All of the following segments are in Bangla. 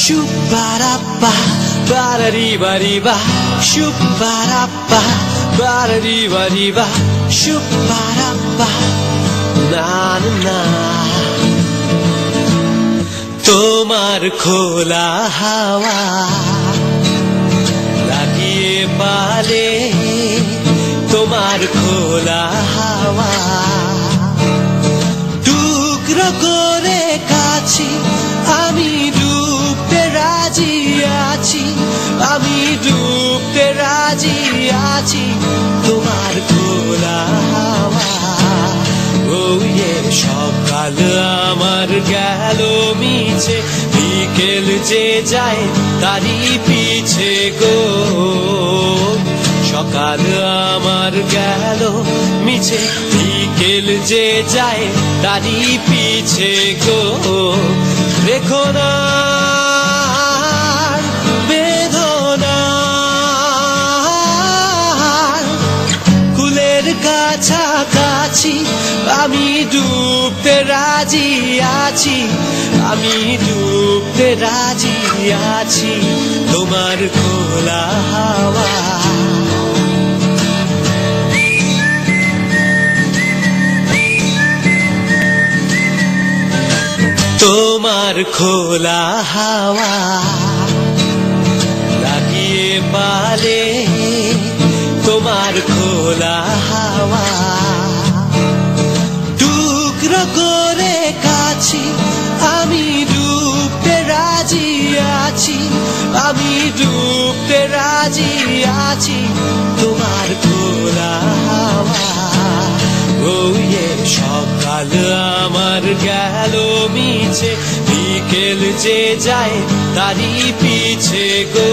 Shoo-ba-da-ba, ba-da-dee-ba-dee-ba. Shoo-ba-da-ba, ba-da-dee-ba-dee-ba. Shoo-ba-da-ba, na-na-na. তোমার খোলা হাওয়া লাগিয়ে পালে, তোমার খোলা হাওয়া টুকরো করে কাছি, আমি ডুবতে রাজি আছি, আমি ডুবতে রাজি আছি তোমার খোলা হাওয়া। সকাল আমার গেল মিছে, বিকেল যে যায় তারই পিছে গো। সকাল আমার গেল মিছে, বিকেল যে যায় তারই পিছে গো। রেখো না বেদনা কুলের কাছাকাছি, আমি ডুবতে রাজি আছি, আমি ডুবতে রাজি আছি তোমার খোলা হাওয়া। তোমার খোলা হাওয়া লাগিয়ে পালে, তোমার খোলা হাওয়া টুকরো করে কাছি, আমি ডুবতে রাজি আছি, আমি ডুবতে রাজি আছি তোমার খোলা হাওয়া। সকাল আমার গেল মিছে, বিকেল যে যায় তারই পিছে গো।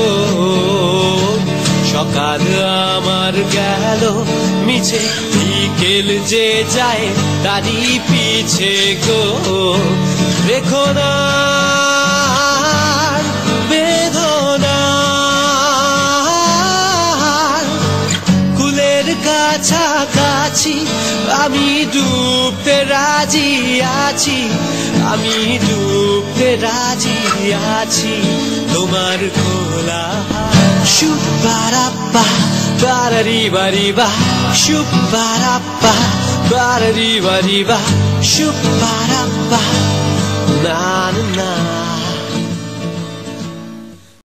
সকাল আমার গেল মিছে, বিকেল যে যায় তারই পিছে গো। রেখো না বেদনা কুলের কাছাকাছি, আমি ডুবতে রাজি আছি, আমি ডুবতে রাজি আছি তোমার খোলা হাওয়া। Shoo-ba-da-ba, ba-da-dee-ba-dee-ba. Shoo-ba-da-ba, ba-da-dee-ba-dee-ba. Shoo-ba-da-ba, na-na-na.